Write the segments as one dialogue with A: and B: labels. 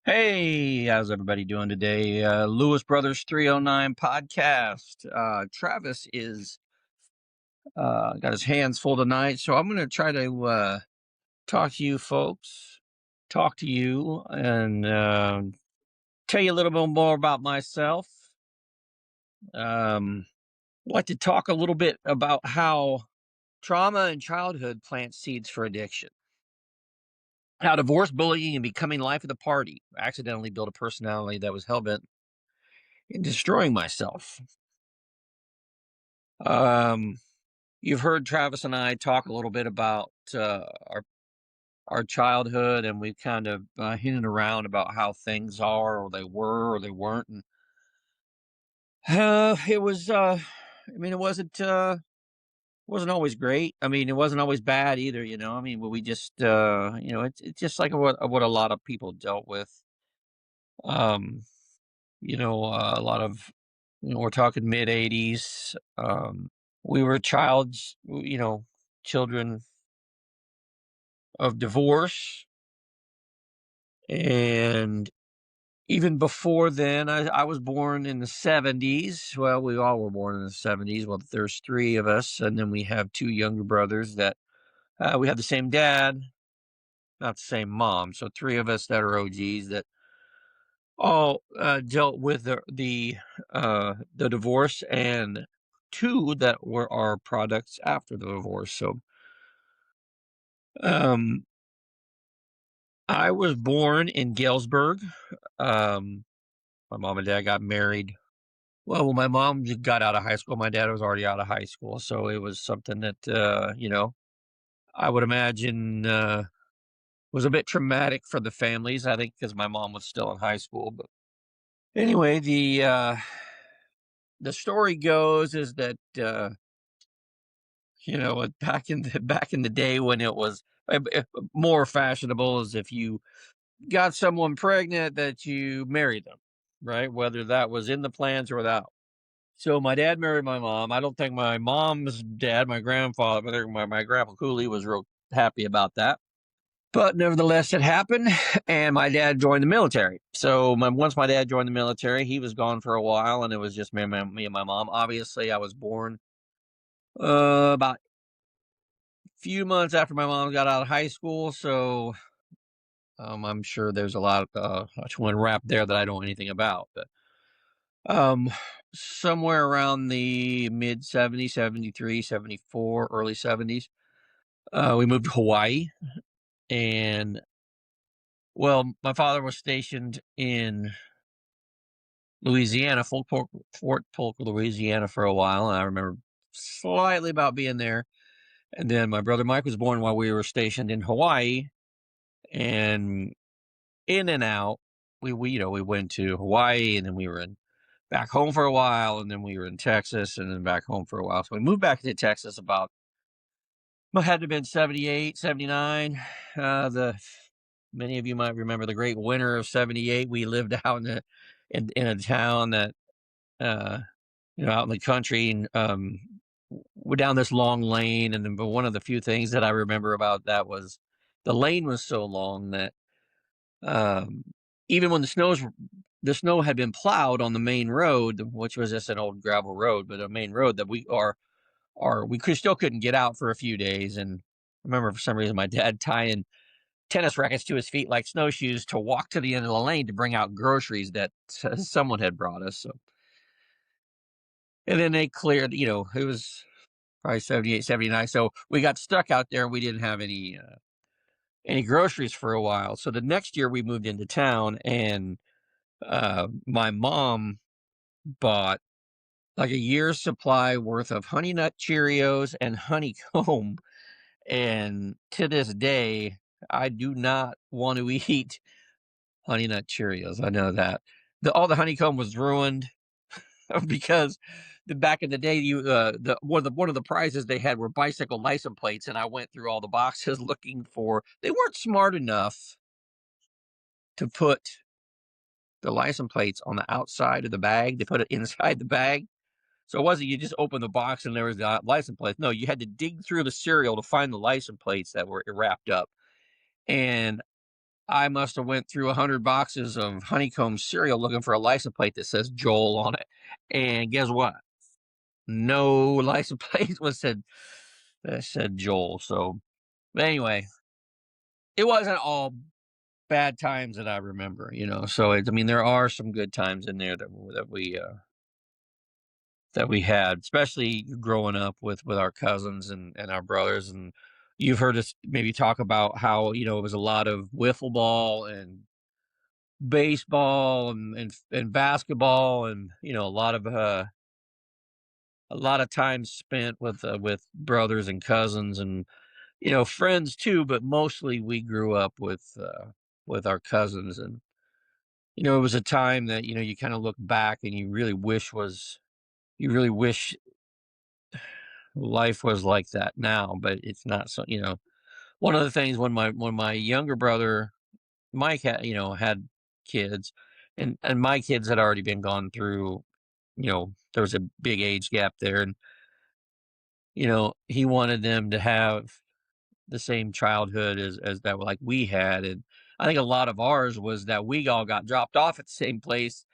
A: Hey, how's everybody doing today? Lewis Brothers 309 podcast. Travis is got his hands full tonight, so I'm going to try to talk to you folks, talk to you, and tell you a little bit more about myself. I'd like to talk a little bit about how trauma in childhood plants seeds for addiction. How divorce, bullying, and becoming life of the party accidentally built a personality that was hell-bent in destroying myself. Um, you've heard Travis and I talk a little bit about our childhood, and we've kind of hinted around about how things are, or they were, or they weren't. And it was, I mean, it wasn't always great. I mean, it wasn't always bad either. I mean, we just, it's just like what a lot of people dealt with. Um, a lot of, we're talking mid 80s. We were children of divorce. And even before then, I was born in the 70s. Well, we all were born in the 70s. Well, there's three of us, and then we have two younger brothers that we have the same dad, not the same mom. So three of us that are OGs that all dealt with the divorce, and two that were our products after the divorce. So um, I was born in Galesburg. Um, my mom and dad got married. Well, when my mom got out of high school, my dad was already out of high school, so it was something that, I would imagine, was a bit traumatic for the families, I think, because my mom was still in high school. But anyway, the story goes is that, back in the day when it was more fashionable, is if you got someone pregnant that you married them, right? Whether that was in the plans or without. So my dad married my mom. I don't think my mom's dad, my grandfather, but my grandpa Cooley was real happy about that. But nevertheless, it happened, and my dad joined the military. So once my dad joined the military, he was gone for a while, and it was just me and my mom. Obviously, I was born about a few months after my mom got out of high school. So I'm sure there's a lot of one wrapped there that I don't know anything about. But Um, somewhere around the mid 70s, 73, 74, early 70s, we moved to Hawaii. And, well, my father was stationed in Louisiana, Fort Polk, Louisiana for a while. And I remember slightly about being there. And then my brother Mike was born while we were stationed in Hawaii. And in and out, we went to Hawaii, and then we were in back home for a while, and then we were in Texas, and then back home for a while. So we moved back to Texas about, well, had to have been 78, 79. The Many of you might remember the great winter of 78. We lived out in a town that, uh, out in the country, and we're down this long lane. And then, but one of the few things that I remember about that was the lane was so long that, um, even when the snow had been plowed on the main road, which was just an old gravel road, but a main road that still couldn't get out for a few days. And I remember for some reason my dad tying tennis rackets to his feet like snowshoes to walk to the end of the lane to bring out groceries that someone had brought us. So, and then they cleared, it was probably 78, 79. So we got stuck out there. We didn't have any groceries for a while. So the next year we moved into town, and my mom bought like a year's supply worth of Honey Nut Cheerios and honeycomb. And to this day, I do not want to eat Honey Nut Cheerios. I know that all the honeycomb was ruined because back in the day, one of the prizes they had were bicycle license plates, and I went through all the boxes looking for. They weren't smart enough to put the license plates on the outside of the bag. They put it inside the bag. So it wasn't you just open the box and there was the license plates. No, you had to dig through the cereal to find the license plates that were wrapped up. And I must have went through 100 boxes of honeycomb cereal looking for a license plate that says Joel on it. And guess what? No license plate was said that said Joel. So, but anyway, it wasn't all bad times that I remember, So I mean, there are some good times in there that we had, especially growing up with our cousins and our brothers. And you've heard us maybe talk about how it was a lot of wiffle ball and baseball and basketball, and a lot of time spent with brothers and cousins, and friends too, but mostly we grew up with our cousins. And it was a time that you kind of look back and you really wish life was like that now, but it's not. So one of the things when my younger brother Mike had kids, and my kids had already been gone through, there was a big age gap there, and he wanted them to have the same childhood as that like we had. And I think a lot of ours was that we all got dropped off at the same place,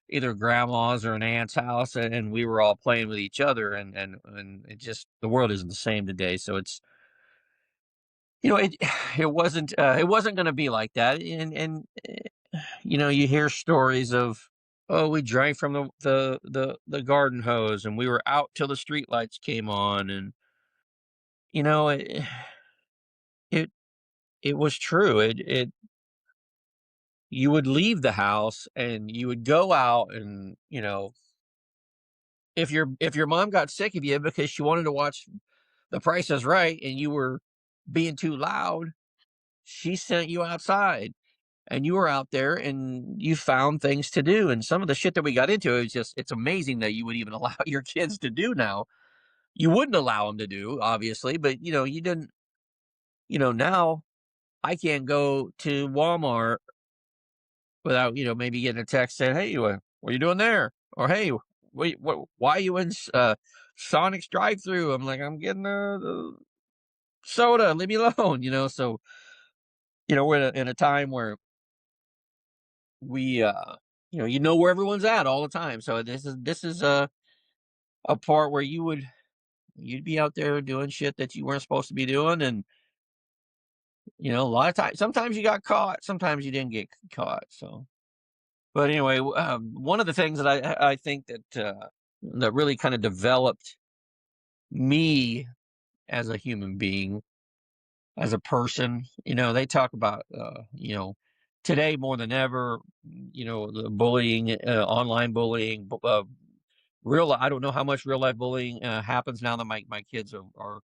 A: either grandma's or an aunt's house, and we were all playing with each other. And it just, the world isn't the same today. So it's, it it wasn't going to be like that. And you hear stories of, oh, we drank from the garden hose, and we were out till the street lights came on. And you know it it, it was true. It You would leave the house and you would go out, and if your mom got sick of you because she wanted to watch The Price is Right and you were being too loud, she sent you outside, and you were out there and you found things to do. And some of the shit that we got into, it's amazing that you would even allow your kids to do now. You wouldn't allow them to do, obviously, but you didn't. Now I can't go to Walmart without maybe getting a text saying, "Hey, what are you doing there?" Or, "Hey, why are you in Sonic's drive-through?" I'm like, "I'm getting the soda. Leave me alone." So we're in a time where we where everyone's at all the time. So this is a part where you'd be out there doing shit that you weren't supposed to be doing. And a lot of times, sometimes you got caught, sometimes you didn't get caught. So, but anyway, one of the things that I think that really kind of developed me as a human being, as a person, they talk about today more than ever, the bullying, online bullying, I don't know how much real life bullying happens now that my kids are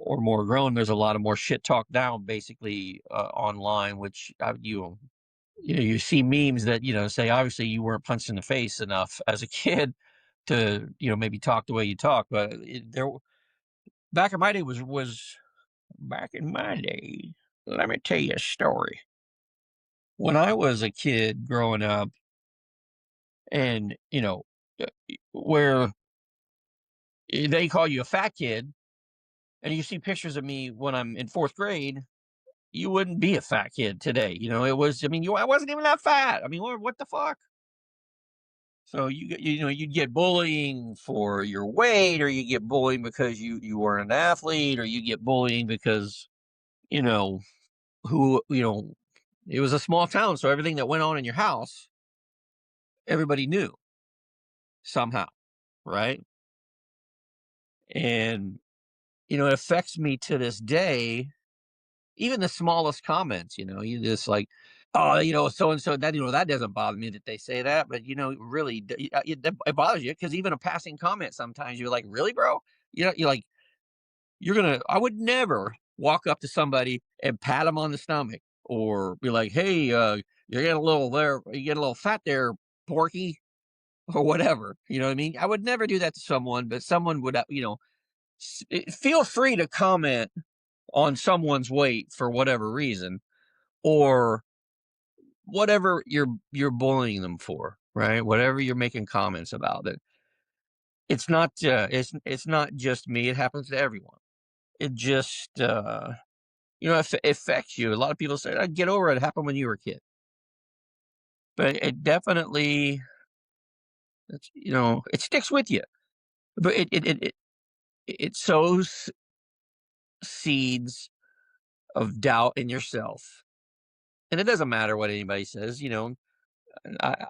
A: more grown. There's a lot of more shit talk down, basically, online, which you see memes that say, obviously you weren't punched in the face enough as a kid to maybe talk the way you talk. But back in my day was back in my day. Let me tell you a story. When I was a kid growing up, and uh, where they call you a fat kid, and you see pictures of me when I'm in fourth grade, you wouldn't be a fat kid today. It was, I mean, I wasn't even that fat. I mean, what the fuck? So you'd get bullying for your weight, or you get bullying because you were an athlete, or you get bullying because, you know, who, it was a small town. So everything that went on in your house, everybody knew somehow. Right. And, it affects me to this day. Even the smallest comments, you just like, "Oh, so and so," that that doesn't bother me that they say that, but really, it bothers you because even a passing comment, sometimes you're like, "Really, bro?" You're like, I would never walk up to somebody and pat them on the stomach, or be like, "Hey, you're getting a little there, you get a little fat there, Porky," or whatever. You know what I mean? I would never do that to someone, but someone would, feel free to comment on someone's weight for whatever reason, or whatever you're bullying them for, right? Whatever you're making comments about, that it's not just me. It happens to everyone. It just it affects you. A lot of people say, get over it. It happened when you were a kid. But it definitely, it sticks with you. But it sows seeds of doubt in yourself. And it doesn't matter what anybody says, I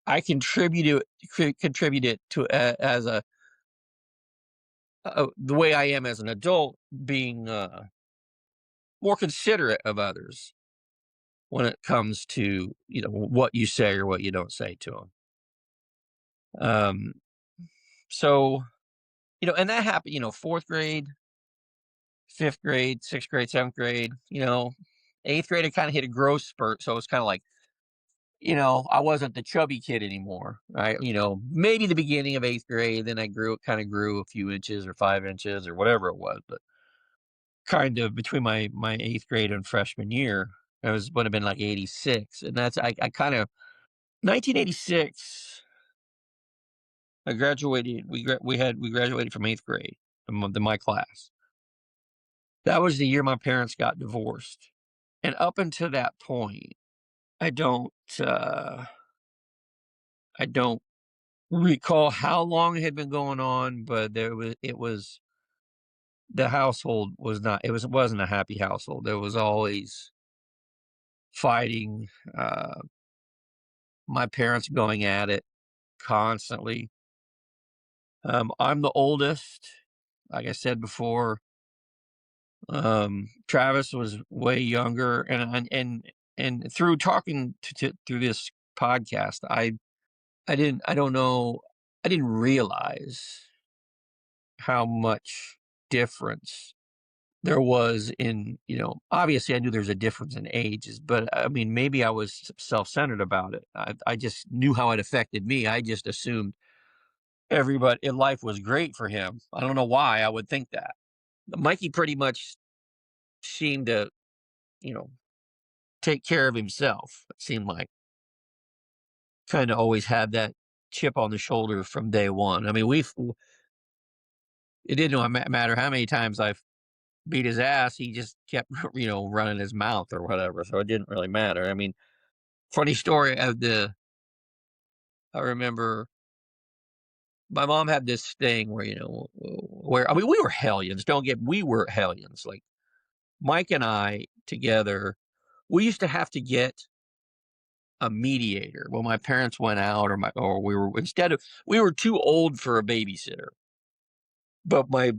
A: I contribute it to as the way I am as an adult, being more considerate of others when it comes to what you say or what you don't say to them. Um, so and that happened. Fourth grade, fifth grade, sixth grade, seventh grade. Eighth grade, I kind of hit a growth spurt, so it's kind of like I wasn't the chubby kid anymore, right? Maybe the beginning of eighth grade, then I kind of grew a few inches or 5 inches or whatever it was, but kind of between my eighth grade and freshman year, would have been like 86, and that's I kind of 1986. I graduated. We graduated from eighth grade, my class. That was the year my parents got divorced, and up until that point, I don't uh, I don't recall how long it had been going on, but it was the household was not it wasn't a happy household. There was always fighting, my parents going at it constantly. I'm the oldest. Like I said before, Travis was way younger, and through talking through this podcast, I don't know, I didn't realize how much difference there was in, obviously I knew there's a difference in ages, but I mean, maybe I was self-centered about it. I just knew how it affected me. I just assumed everybody in life was great for him. I don't know why I would think that. Mikey pretty much seemed to, you know, take care of himself. It seemed like kind of always had that chip on the shoulder from day one. I mean, it didn't matter how many times I beat his ass. He just kept, running his mouth or whatever. So it didn't really matter. I mean, funny story I remember my mom had this thing where, where, I mean, we were hellions. We were hellions. Like Mike and I together, we used to have to get a mediator when my parents went out, or we were too old for a babysitter, but my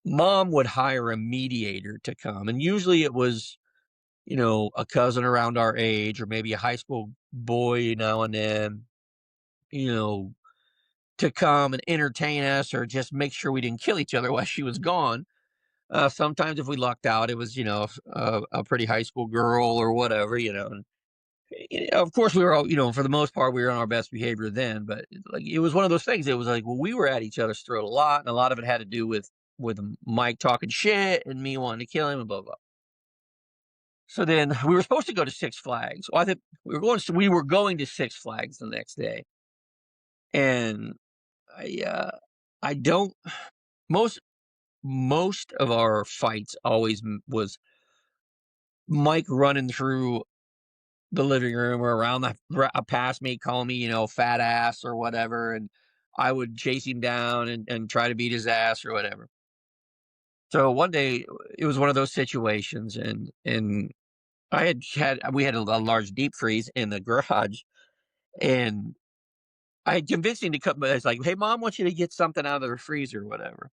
A: mom would hire a mediator to come. And usually it was, a cousin around our age, or maybe a high school boy now and then, you know, to come and entertain us or just make sure we didn't kill each other while she was gone. Sometimes if we lucked out, it was, a pretty high school girl or whatever, And, of course, we were all, for the most part, we were on our best behavior then. But like it was one of those things. It was like, well, we were at each other's throat a lot, and a lot of it had to do with Mike talking shit and me wanting to kill him and blah blah. So then we were supposed to go to Six Flags. Well, I think we were going to Six Flags the next day, and I don't most most of our fights always was Mike running through the living room or around past me, calling me, fat ass or whatever, and I would chase him down and try to beat his ass or whatever. So one day it was one of those situations, and we had a large deep freeze in the garage, and I had convinced him to come. But I was like, "Hey, mom wants you to get something out of the freezer or whatever."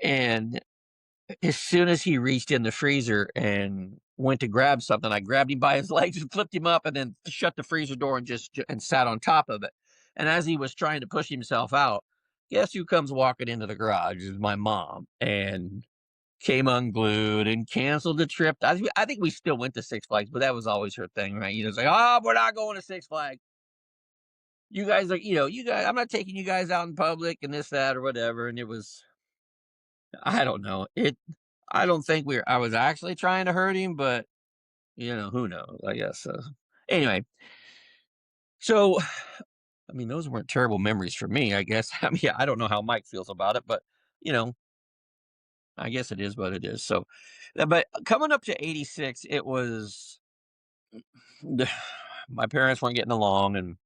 A: And as soon as he reached in the freezer and went to grab something, I grabbed him by his legs and flipped him up, and then shut the freezer door and sat on top of it. And as he was trying to push himself out, guess who comes walking into the garage? Is my mom, and came unglued and canceled the trip. I think we still went to Six Flags, but that was always her thing, right? It's like, oh, we're not going to Six Flags. You guys are, you guys. I'm not taking you guys out in public and this, that, or whatever. And it was, I don't know. I don't think I was actually trying to hurt him, but who knows? I guess. Anyway, so I mean, those weren't terrible memories for me. I guess. I mean, I don't know how Mike feels about it, but you know, I guess it is what it is. So, but coming up to 86, it was my parents weren't getting along, and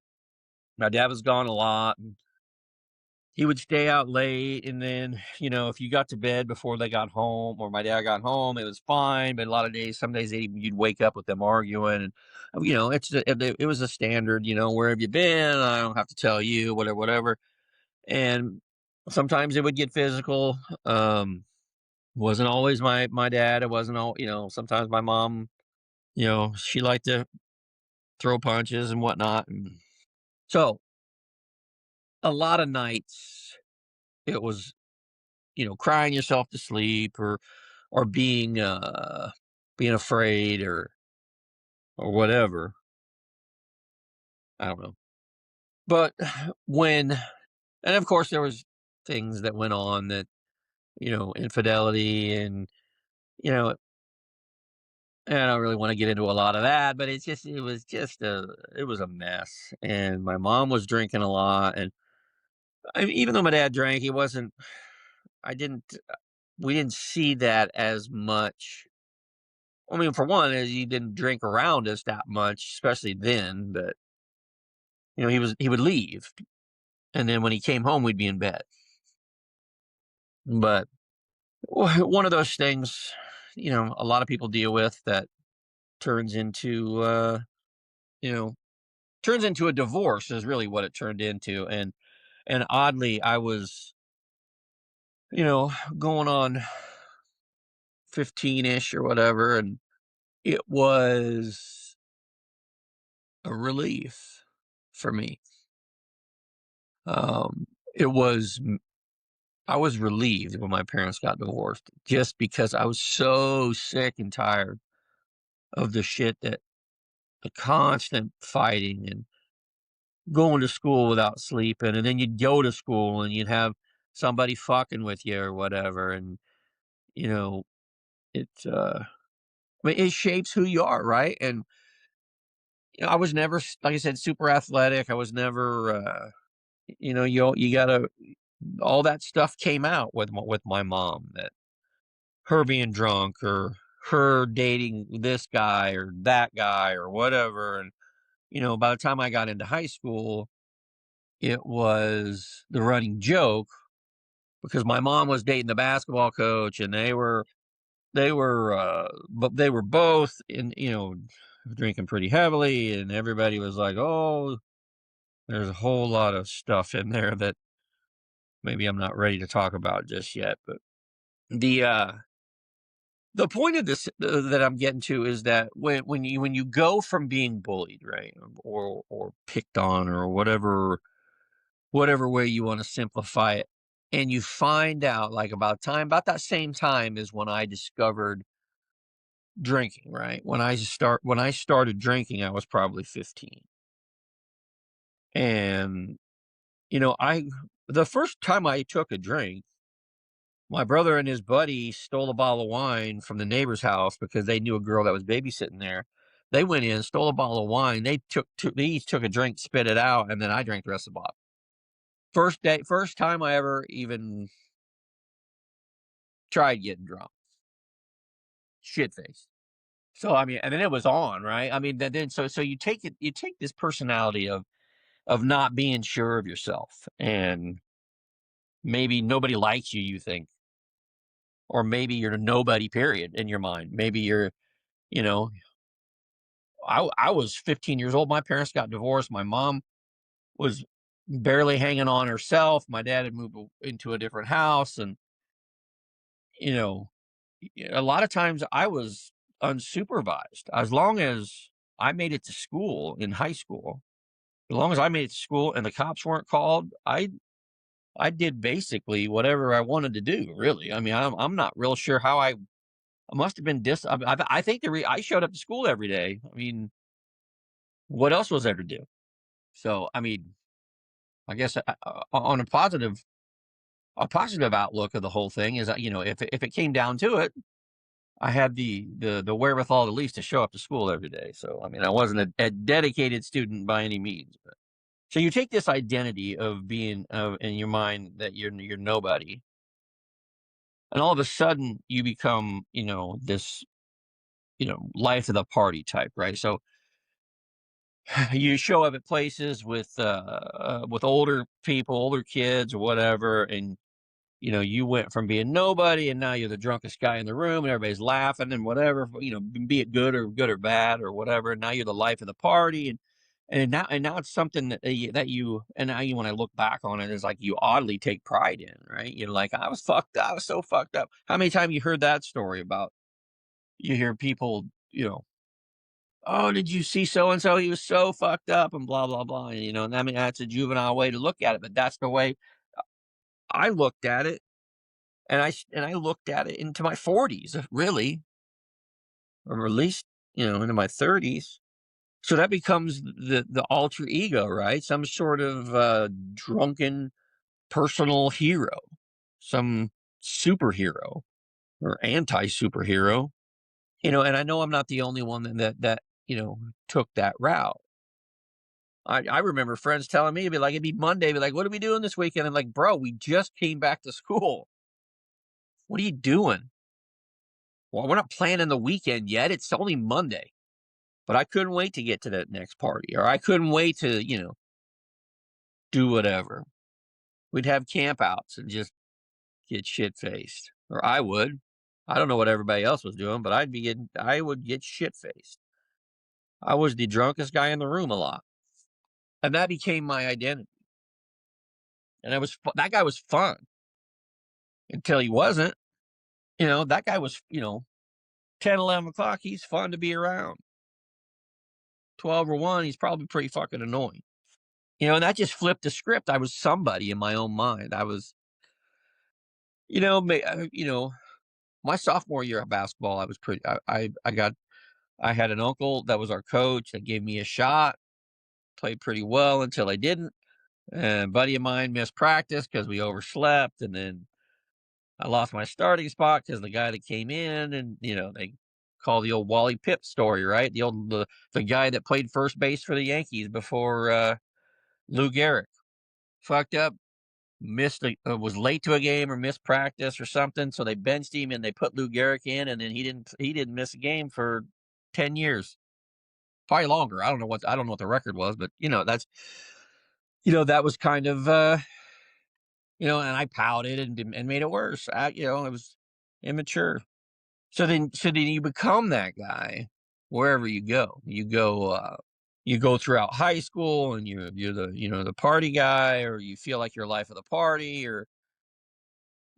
A: my dad was gone a lot. And he would stay out late, and then if you got to bed before they got home, or my dad got home, it was fine. But a lot of days, some days you'd wake up with them arguing, and it was a standard. Where have you been? I don't have to tell you, whatever, whatever. And sometimes it would get physical. Wasn't always my dad. It wasn't all. Sometimes my mom. She liked to throw punches and whatnot. And so a lot of nights it was, crying yourself to sleep, or being afraid, or whatever. I don't know. But when and of course there was things that went on that, infidelity, and you know and I don't really want to get into a lot of that, but it was a mess. And my mom was drinking a lot, and even though my dad drank, he wasn't I didn't we didn't see that as much. I mean, for one, is he didn't drink around us that much, especially then. But he would leave, and then when he came home, we'd be in bed. But one of those things, a lot of people deal with, that turns into you know turns into a divorce, is really what it turned into. And oddly, I was going on 15ish or whatever, and it was a relief for me. It was I was relieved when my parents got divorced, just because I was so sick and tired of the constant fighting, and going to school without sleeping. And then you'd go to school and you'd have somebody fucking with you or whatever. And, you know, it, I mean, it shapes who you are, right? And, I was never, like I said, super athletic. I was never, you gotta, all that stuff came out with my mom, that her being drunk, or her dating this guy or that guy or whatever. And, by the time I got into high school, it was the running joke, because my mom was dating the basketball coach, and but they were both drinking pretty heavily, and everybody was like, "Oh, there's a whole lot of stuff in there that maybe I'm not ready to talk about just yet." But the uh the point of this, that I'm getting to, is that when you go from being bullied, right, or picked on, or whatever way you want to simplify it, and you find out, like, about that same time is when I discovered drinking, right? When I started drinking, I was probably 15. And I the first time I took a drink, my brother and his buddy stole a bottle of wine from the neighbor's house, because they knew a girl that was babysitting there. They went in, stole a bottle of wine. They each took a drink, spit it out, and then I drank the rest of the bottle. First time I ever even tried getting drunk, shit faced. So I mean, and then it was on, right? I mean, then so you take this personality of not being sure of yourself, and maybe nobody likes you, you think, or maybe you're a nobody, period, in your mind. Maybe you know, I was 15 years old. My parents got divorced. My mom was barely hanging on herself. My dad had moved into a different house, and you know, a lot of times I was unsupervised. As long as I made it to school in high school, as long as I made it to school and the cops weren't called, I did basically whatever I wanted to do. Really, I mean, I'm not real sure how I must have been I think I showed up to school every day. I mean, what else was there to do? So, I mean, I guess on a positive outlook of the whole thing is that, if it came down to it, I had the wherewithal, at least, to show up to school every day. So, I mean, I wasn't a dedicated student by any means. But so you take this identity of being, in your mind, that you're nobody, And all of a sudden you become, this, life of the party type, right? So you show up at places with older people, older kids or whatever, and you went from being nobody and now you're the drunkest guy in the room and everybody's laughing and whatever, be it good or bad or whatever. And now you're the life of the party. And now it's something and now when I look back on it, it's like you oddly take pride in, right? You're like, I was fucked up. I was so fucked up. How many times you heard that story about, you hear people, oh, did you see so and so? He was so fucked up and blah, blah, blah. And I mean, that's a juvenile way to look at it, but that's the way I looked at it. And I looked at it into my 40s, really, or at least, into my 30s. So that becomes the alter ego, right? Some sort of drunken personal hero, some superhero or anti-superhero, and I know I'm not the only one that took that route. I remember friends telling me, it'd be Monday, be like, what are we doing this weekend? I'm like, bro, we just came back to school. What are you doing? Well, we're not planning the weekend yet. It's only Monday. But I couldn't wait to get to that next party, or I couldn't wait to, do whatever. We'd have campouts and just get shit faced, or I would. I don't know what everybody else was doing, but I would get shit faced. I was the drunkest guy in the room a lot, and that became my identity. And that guy was fun until he wasn't. That guy was, 10, 11 o'clock. He's fun to be around. 12 or 1, he's probably pretty fucking annoying. And that just flipped the script. I was somebody in my own mind. I was, you know, ma- uh, you know, my sophomore year of basketball, I was pretty. I had an uncle that was our coach that gave me a shot. Played pretty well until I didn't. And a buddy of mine missed practice because we overslept, and then I lost my starting spot because the guy that came in, and they call the old Wally Pipp story, right? The guy that played first base for the Yankees before Lou Gehrig fucked up, was late to a game or missed practice or something, so they benched him and they put Lou Gehrig in, and then he didn't miss a game for 10 years, probably longer. I don't know what the record was, but that was kind of and I pouted and made it worse. It was immature. So then you become that guy wherever you go. You go throughout high school, and you're the party guy, or you feel like you're life of the party, or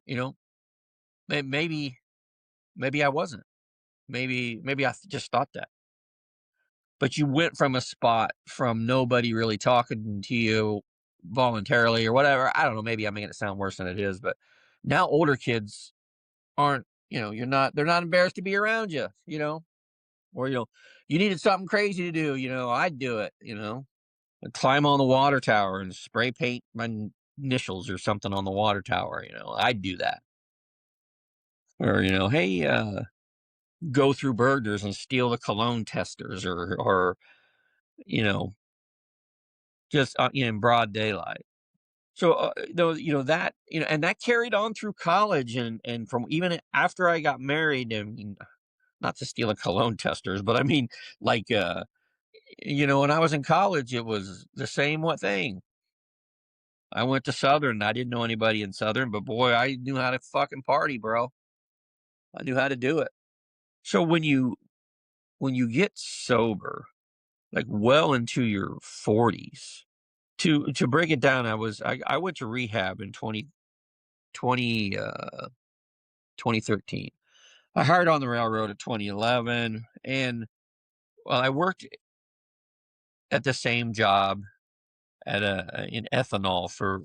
A: you know maybe maybe I wasn't. Maybe I just thought that. But you went from a spot from nobody really talking to you voluntarily or whatever. I don't know. Maybe I'm making it sound worse than it is, but now older kids aren't. They're not embarrassed to be around you. Or you needed something crazy to do. I'd do it. I'd climb on the water tower and spray paint my initials or something on the water tower. I'd do that. Or hey, go through burgers and steal the cologne testers, or you know just in broad daylight. So though that and that carried on through college, and from even after I got married. And not to steal a cologne testers, but I mean, like when I was in college, it was the same thing. I went to Southern. I didn't know anybody in Southern, but boy, I knew how to fucking party, bro. I knew how to do it. So when you get sober, like well into your 40s, to break it down, I went to rehab in 2013. I hired on the railroad in 2011, and well, I worked at the same job in ethanol for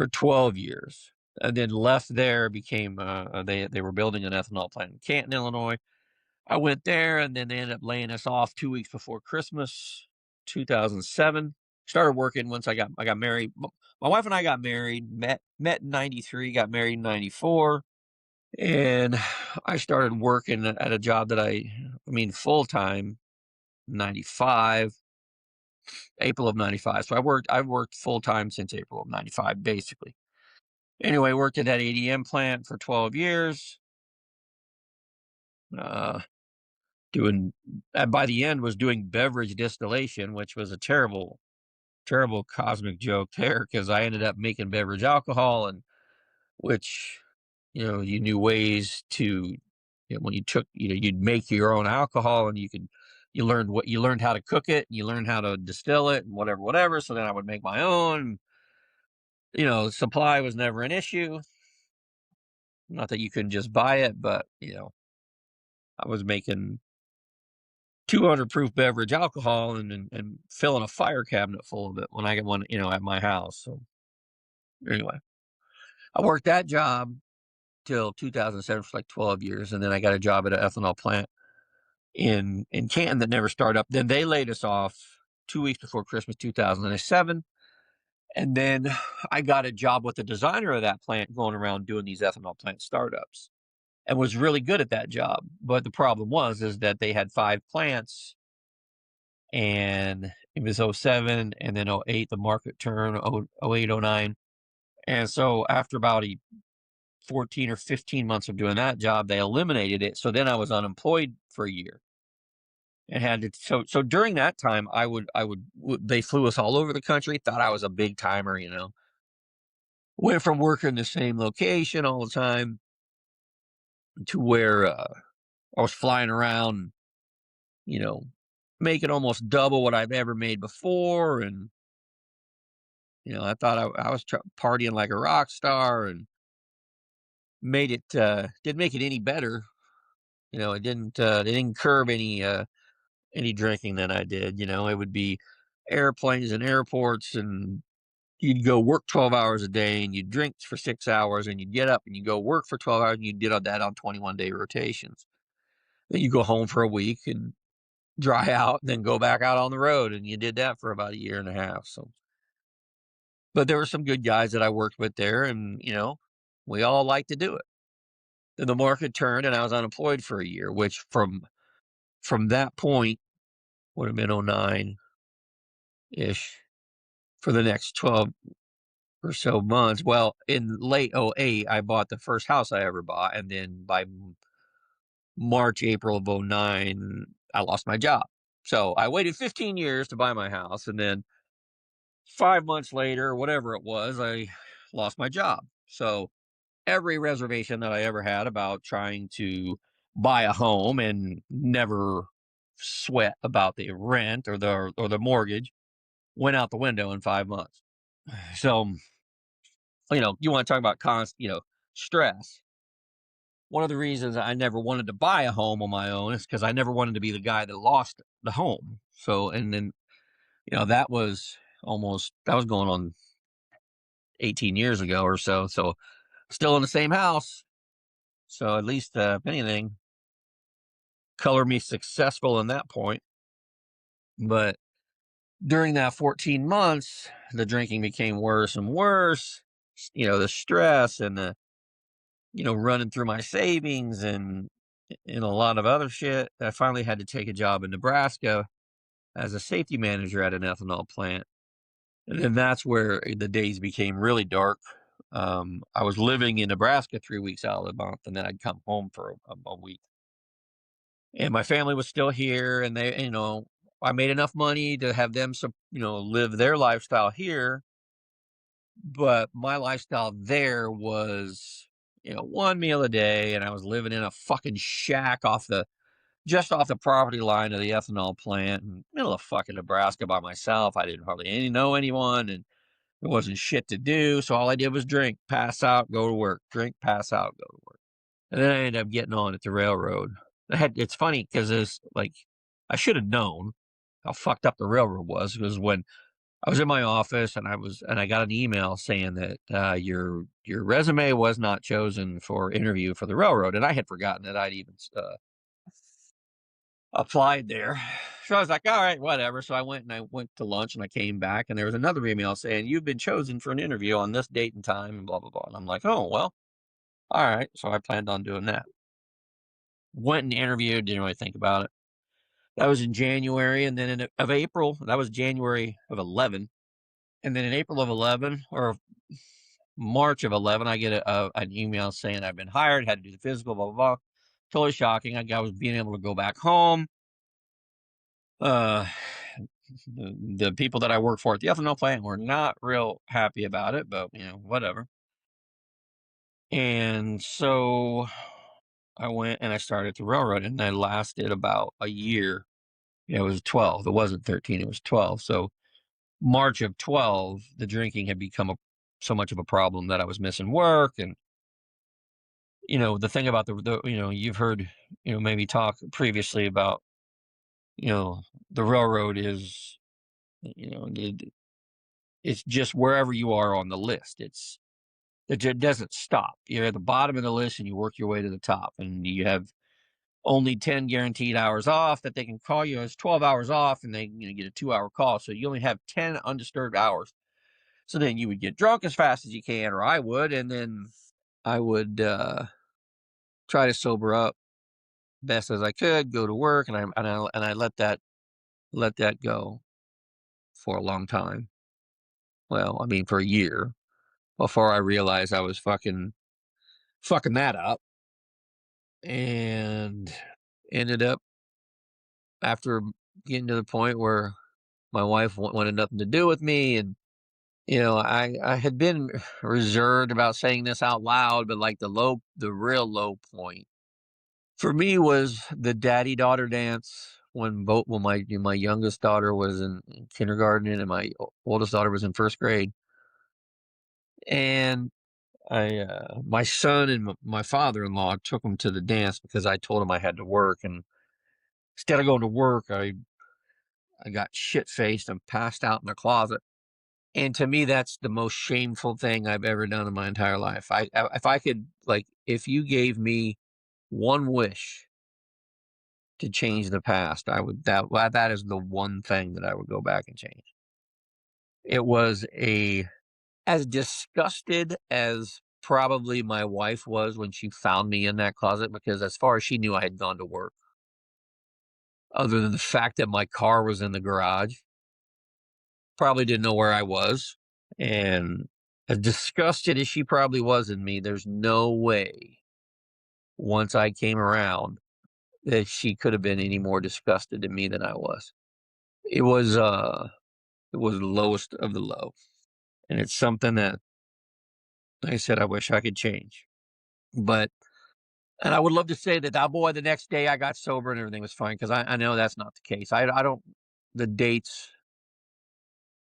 A: 12 years, and then left there. Became they were building an ethanol plant in Canton, Illinois. I went there, and then they ended up laying us off 2 weeks before Christmas, 2007. Started working once I got married. My wife and I got married, met in 93, got married in 94. And I started working at a job that I mean, full time, 95, April of 95. So I've worked full time since April of 95, basically. Anyway, worked at that ADM plant for 12 years. Doing By the end was doing beverage distillation, which was a terrible, terrible cosmic joke there because I ended up making beverage alcohol, and which you knew ways to when you took you'd make your own alcohol, and you learned how to cook it, and you learned how to distill it, and whatever. So then I would make my own. Supply was never an issue. Not that you couldn't just buy it, but I was making 200 proof beverage alcohol and filling a fire cabinet full of it when I get one, at my house. So anyway, I worked that job till 2007 for like 12 years. And then I got a job at an ethanol plant in Canton that never started up. Then they laid us off 2 weeks before Christmas, 2007. And then I got a job with the designer of that plant going around doing these ethanol plant startups and was really good at that job. But the problem is that they had 5 plants. And it was '07, and then '08, the market turned, 08, '09. And so after about 14 or 15 months of doing that job, they eliminated it. So then I was unemployed for a year and had to, so during that time, they flew us all over the country, thought I was a big timer, went from working the same location all the time to where, I was flying around, you know, making almost double what I've ever made before. And I thought I was partying like a rock star, and didn't make it any better. It didn't curb any drinking that I did. It would be airplanes and airports, and you'd go work 12 hours a day, and you'd drink for 6 hours, and you'd get up and you go work for 12 hours, and you did all that on 21-day rotations. Then you go home for a week and dry out, and then go back out on the road, and you did that for about a year and a half. So, but there were some good guys that I worked with there, and we all liked to do it. Then the market turned, and I was unemployed for a year, which from that point would have been '09 ish for the next 12 or so months. Well, in late '08, I bought the first house I ever bought, and then by March, April of '09, I lost my job. So I waited 15 years to buy my house, and then 5 months later, whatever it was, I lost my job. So every reservation that I ever had about trying to buy a home and never sweat about the rent or the mortgage went out the window in 5 months. So, you want to talk about stress. One of the reasons I never wanted to buy a home on my own is because I never wanted to be the guy that lost the home. So, and then, that was going on 18 years ago or so. So still in the same house. So at least, if anything, color me successful in that point. But during that 14 months, the drinking became worse and worse. The stress and the, running through my savings and a lot of other shit. I finally had to take a job in Nebraska as a safety manager at an ethanol plant. And then that's where the days became really dark. I was living in Nebraska 3 weeks out of the month, and then I'd come home for a week. And my family was still here, and I made enough money to have them, live their lifestyle here. But my lifestyle there was, one meal a day, and I was living in a fucking shack just off the property line of the ethanol plant in the middle of fucking Nebraska by myself. I didn't hardly know anyone, and there wasn't shit to do. So all I did was drink, pass out, go to work, drink, pass out, go to work. And then I ended up getting on at the railroad. It's funny because it's like, I should have known how fucked up the railroad was, because when I was in my office and I got an email saying that your resume was not chosen for interview for the railroad, and I had forgotten that I'd even applied there. So I was like, all right, whatever. So I went to lunch, and I came back, and there was another email saying you've been chosen for an interview on this date and time and blah blah blah. And I'm like, oh well, all right. So I planned on doing that. Went and interviewed, didn't really think about it. That was in January, and then of April, that was January of 11. And then in April of 11, or March of 11, I get an email saying I've been hired, had to do the physical, blah, blah, blah. Totally shocking. I was being able to go back home. The people that I work for at the ethanol plant were not real happy about it, but, whatever. And so I went and I started the railroad, and I lasted about a year. It was 12. It wasn't 13. It was 12. So March of 12, the drinking had become so much of a problem that I was missing work. And, the thing about you've heard, maybe talk previously about, the railroad is, it's just wherever you are on the list. It doesn't stop. You're at the bottom of the list and you work your way to the top, and you have only 10 guaranteed hours off that they can call you. It's 12 hours off, and they get a 2-hour call. So you only have 10 undisturbed hours. So then you would get drunk as fast as you can, or I would, and then I would try to sober up best as I could, go to work, and I let that go for a long time. Well, I mean, for a year before I realized I was fucking that up, and ended up after getting to the point where my wife wanted nothing to do with me. And I had been reserved about saying this out loud, but like the real low point for me was the daddy-daughter dance when my youngest daughter was in kindergarten and my oldest daughter was in first grade. And my son and my father-in-law took them to the dance because I told them I had to work. And instead of going to work, I got shit-faced and passed out in the closet. And to me, that's the most shameful thing I've ever done in my entire life. If I could, like, if you gave me one wish to change the past, I would, that is the one thing that I would go back and change. It was as disgusted as probably my wife was when she found me in that closet, because as far as she knew, I had gone to work. Other than the fact that my car was in the garage, probably didn't know where I was. And as disgusted as she probably was in me, there's no way once I came around that she could have been any more disgusted in me than I was. It was the lowest of the low. And it's something that, like I said, I wish I could change. And I would love to say that, boy, the next day I got sober and everything was fine, because I know that's not the case. I don't, the dates,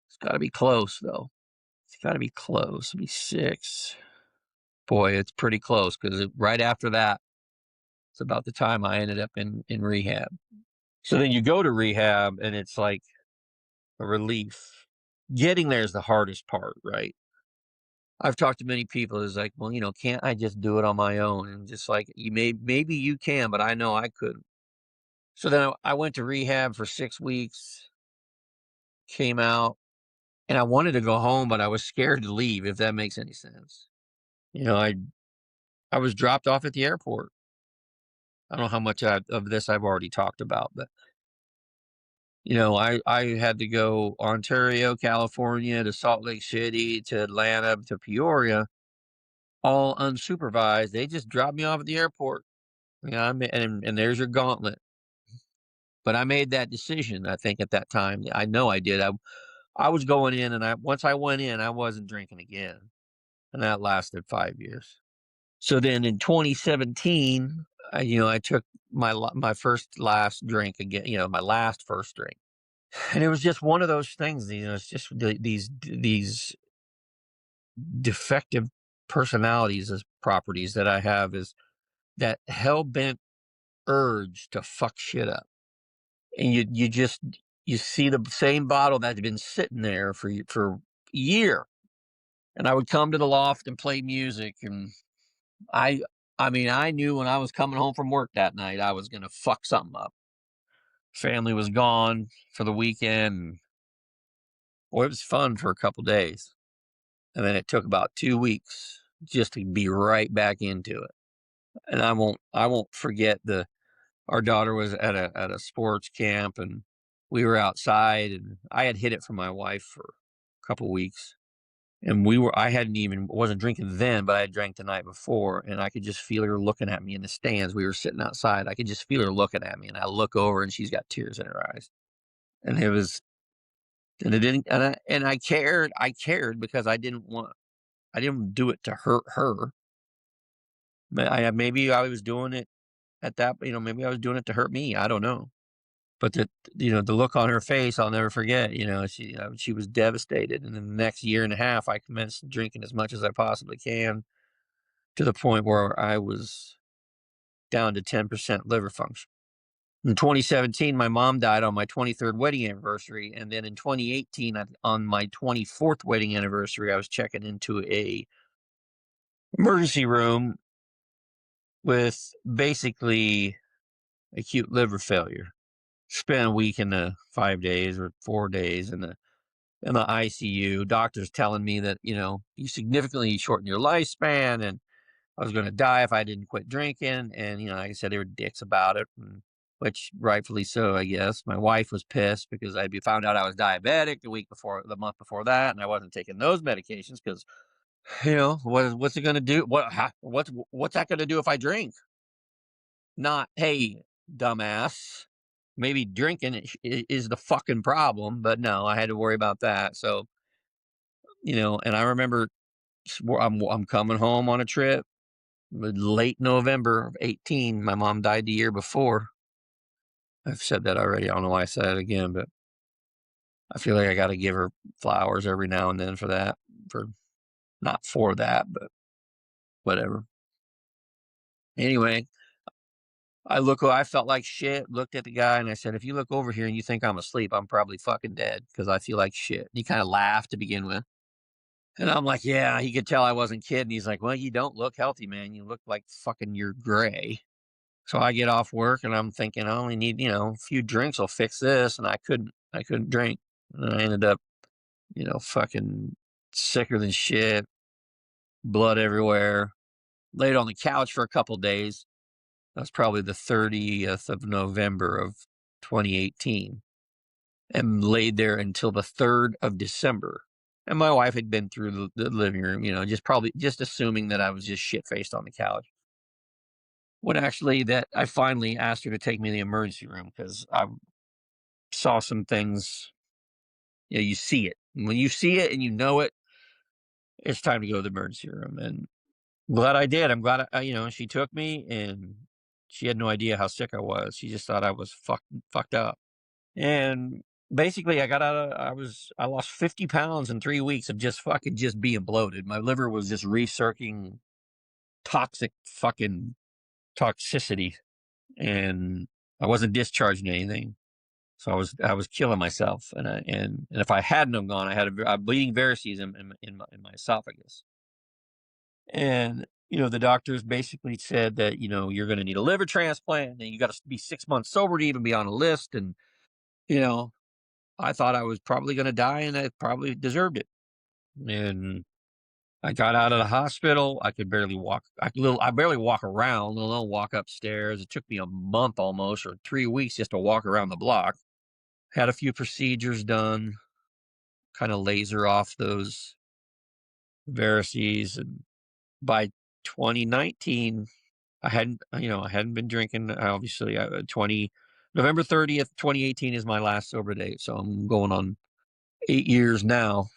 A: it's got to be close, though. It's got to be close. It'll be 6. Boy, it's pretty close, because right after that, it's about the time I ended up in rehab. So then you go to rehab, and it's like a relief. Getting there is the hardest part, right? I've talked to many people. It's like, well, can't I just do it on my own? And just like, maybe you can, but I know I couldn't. So then I went to rehab for 6 weeks, came out, and I wanted to go home, but I was scared to leave, if that makes any sense. I was dropped off at the airport. I don't know how much of this I've already talked about, but I had to go Ontario, California, to Salt Lake City, to Atlanta, to Peoria, all unsupervised. They just dropped me off at the airport. And there's your gauntlet. But I made that decision, I think, at that time. I know I did. I was going in, and once I went in, I wasn't drinking again. And that lasted 5 years. So then in 2017, I took my last drink again, my first drink. And it was just one of those things, it's just these defective personalities as properties that I have, is that hell-bent urge to fuck shit up. And you see the same bottle that's been sitting there for a year. And I would come to the loft and play music, and I mean, I knew when I was coming home from work that night, I was going to fuck something up. Family was gone for the weekend. Boy, it was fun for a couple days. And then it took about 2 weeks just to be right back into it. And I won't forget our daughter was at a sports camp, and we were outside, and I had hid it from my wife for a couple weeks. And wasn't drinking then, but I had drank the night before, and I could just feel her looking at me in the stands. We were sitting outside. I could just feel her looking at me, and I look over, and she's got tears in her eyes. And it didn't, and I cared because I didn't do it to hurt her. Maybe I was doing it at that, maybe I was doing it to hurt me. I don't know. But the look on her face, I'll never forget. She was devastated. And in the next year and a half, I commenced drinking as much as I possibly can, to the point where I was down to 10% liver function. In 2017, my mom died on my 23rd wedding anniversary. And then in 2018, on my 24th wedding anniversary, I was checking into a emergency room with basically acute liver failure. Spent a week in the 5 days or 4 days in the ICU. Doctors telling me that, you significantly shorten your lifespan, and I was going to die if I didn't quit drinking. And, like I said, they were dicks about it, which rightfully so, I guess. My wife was pissed because I'd found out I was diabetic the month before that, and I wasn't taking those medications because, what's it going to do? What's that going to do if I drink? Not, hey, dumbass, maybe drinking is the fucking problem, but no, I had to worry about that. So, and I remember I'm coming home on a trip late November of 18. My mom died the year before. I've said that already. I don't know why I said it again, but I feel like I got to give her flowers every now and then for that, not for that, but whatever. Anyway, I felt like shit, looked at the guy, and I said, if you look over here and you think I'm asleep, I'm probably fucking dead because I feel like shit. And he kind of laughed to begin with. And I'm like, yeah, he could tell I wasn't kidding. He's like, well, you don't look healthy, man. You look like fucking you're gray. So I get off work and I'm thinking I only need, a few drinks will fix this. And I couldn't drink. And I ended up, fucking sicker than shit, blood everywhere, laid on the couch for a couple days. That's probably the 30th of November of 2018, and laid there until the 3rd of December. And my wife had been through the living room, just assuming that I was just shit-faced on the couch. When actually that I finally asked her to take me to the emergency room because I saw some things. You see it. When you see it and you know it, it's time to go to the emergency room. And I'm glad I did. I'm glad, she took me, and she had no idea how sick I was. She just thought I was fucked up. And basically I lost 50 pounds in 3 weeks of just being bloated. My liver was just recirculating toxic fucking toxicity, and I wasn't discharging anything. So I was killing myself. And if I hadn't have gone, I had a bleeding varices in my esophagus. And, the doctors basically said that, you're going to need a liver transplant, and you got to be 6 months sober to even be on a list. And, I thought I was probably going to die, and I probably deserved it. And I got out of the hospital. I could barely walk. I barely walk around, let alone walk upstairs. It took me a month almost, or 3 weeks, just to walk around the block. Had a few procedures done, kind of laser off those varices. And by 2019, I hadn't been drinking. Obviously, November 30th, 2018 is my last sober date. So I'm going on 8 years now,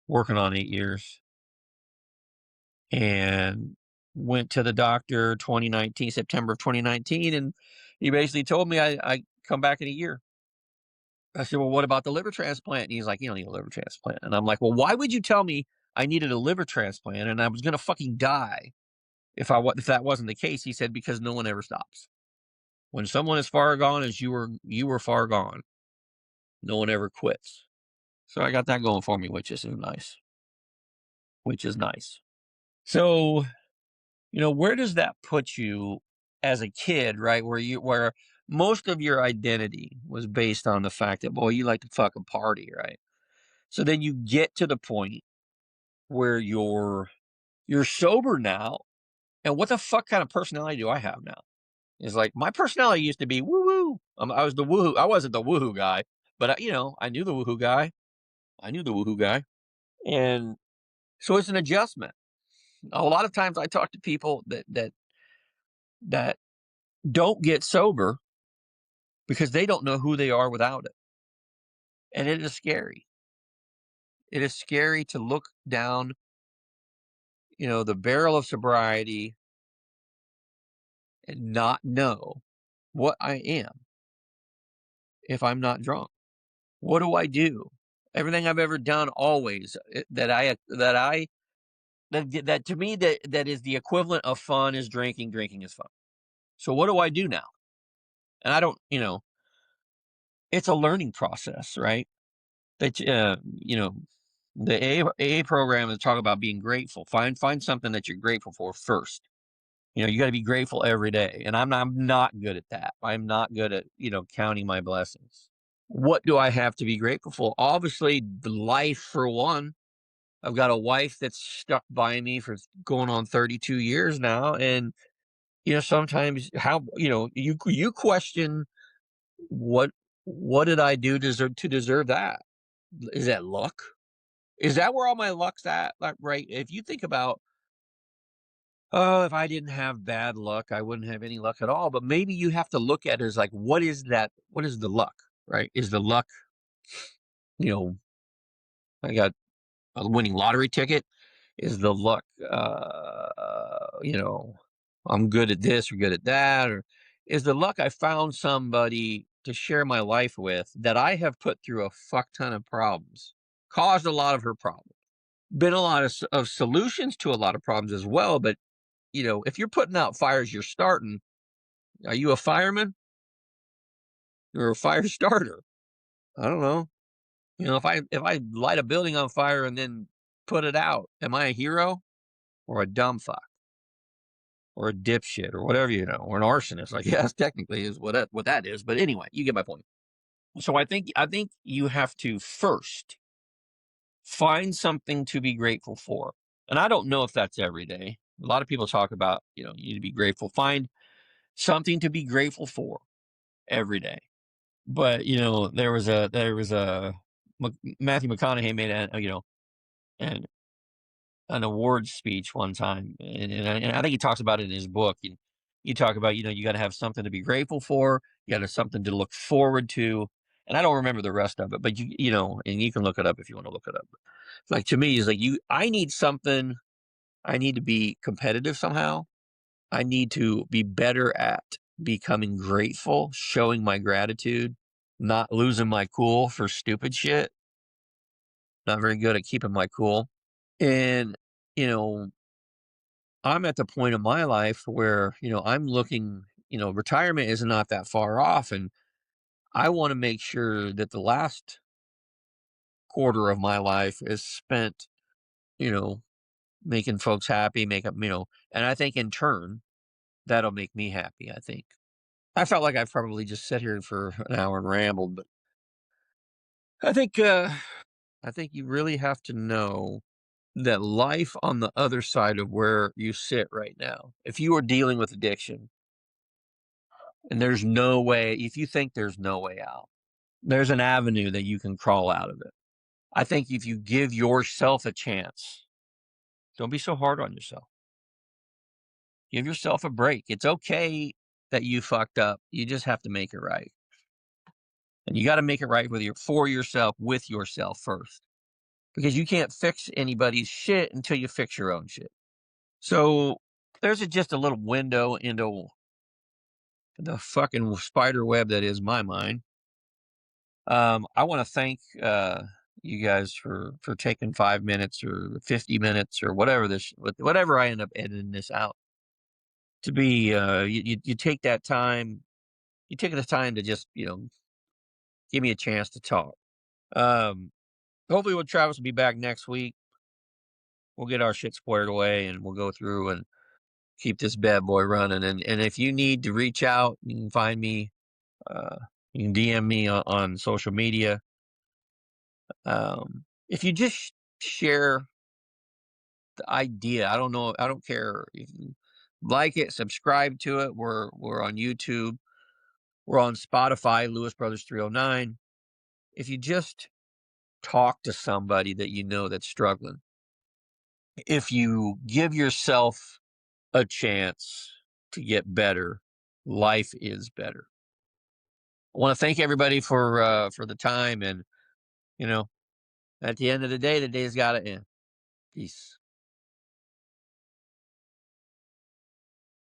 A: working on 8 years. And went to the doctor September of 2019. And he basically told me I come back in a year. I said, well, what about the liver transplant? And he's like, you don't need a liver transplant. And I'm like, well, why would you tell me I needed a liver transplant and I was going to fucking die if that wasn't the case? He said, because no one ever stops. When someone is far gone as you were far gone, no one ever quits. So I got that going for me, which is nice. So, where does that put you as a kid, right? Where most of your identity was based on the fact that, boy, you like to fucking party, right? So then you get to the point where you're sober now, and what the fuck kind of personality do I have now? It's like my personality used to be woo woo. I was the woohoo. I wasn't the woohoo guy, but I knew the woohoo guy. And so it's an adjustment. A lot of times I talk to people that don't get sober because they don't know who they are without it. And it is scary. It is scary to look down, the barrel of sobriety and not know what I am if I'm not drunk. What do I do? Everything I've ever done always that to me that is the equivalent of fun is drinking. Drinking is fun. So what do I do now? And I don't, it's a learning process, right? That the AA program is talk about being grateful. Find something that you're grateful for first. You got to be grateful every day, and I'm not good at that. I'm not good at counting my blessings. What do I have to be grateful for? Obviously, the life for one. I've got a wife that's stuck by me for going on 32 years now, and sometimes you question what did I do to deserve that? Is that luck? Is that where all my luck's at? Like, right? If you think about, oh, if I didn't have bad luck, I wouldn't have any luck at all. But maybe you have to look at it as like, what is that? What is the luck? Right? Is the luck, you know, I got a winning lottery ticket? Is the luck, I'm good at this or good at that? Or is the luck I found somebody to share my life with that I have put through a fuck ton of problems, caused a lot of her problems, been a lot of solutions to a lot of problems as well. But, if you're putting out fires, you're starting. Are you a fireman? You're a fire starter. I don't know. If I light a building on fire and then put it out, am I a hero or a dumb fuck? Or a dipshit or whatever, or an arsonist, I guess technically is what that is. But anyway, you get my point. So I think you have to first find something to be grateful for. And I don't know if that's every day. A lot of people talk about, you need to be grateful. Find something to be grateful for every day. But, there was a Matthew McConaughey made an an awards speech one time, and I think he talks about it in his book. You talk about, you got to have something to be grateful for, you got to have something to look forward to, and I don't remember the rest of it, but and you can look it up if you want to look it up. Like to me, is like I need something. I need to be competitive somehow. I need to be better at becoming grateful, showing my gratitude, not losing my cool for stupid shit. Not very good at keeping my cool, and you know I'm at the point of my life where, I'm looking, retirement is not that far off. And I want to make sure that the last quarter of my life is spent, you know, making folks happy, and I think in turn, that'll make me happy. I think I felt like I've probably just sat here for an hour and rambled, but I think, I think you really have to know that life on the other side of where you sit right now, if you are dealing with addiction, and there's no way, if you think there's no way out, there's an avenue that you can crawl out of it. I think if you give yourself a chance, don't be so hard on yourself. Give yourself a break. It's okay that you fucked up. You just have to make it right. And you got to make it right for yourself, with yourself first. Because you can't fix anybody's shit until you fix your own shit. So there's just a little window into the fucking spider web that is my mind. I want to thank you guys for taking 5 minutes or 50 minutes or whatever I end up editing this out to be. You take that time. You take the time to just give me a chance to talk. Um, Hopefully, Travis will be back next week. We'll get our shit squared away and we'll go through and keep this bad boy running. And if you need to reach out, you can find me. Uh, you can DM me on social media. If you just share the idea, I don't know, I don't care if you like it, subscribe to it. We're on YouTube, we're on Spotify, Lewis Brothers 309. If you just talk to somebody that you know that's struggling. If you give yourself a chance to get better, life is better. I want to thank everybody for the time, and you know, at the end of the day's got to end. Peace.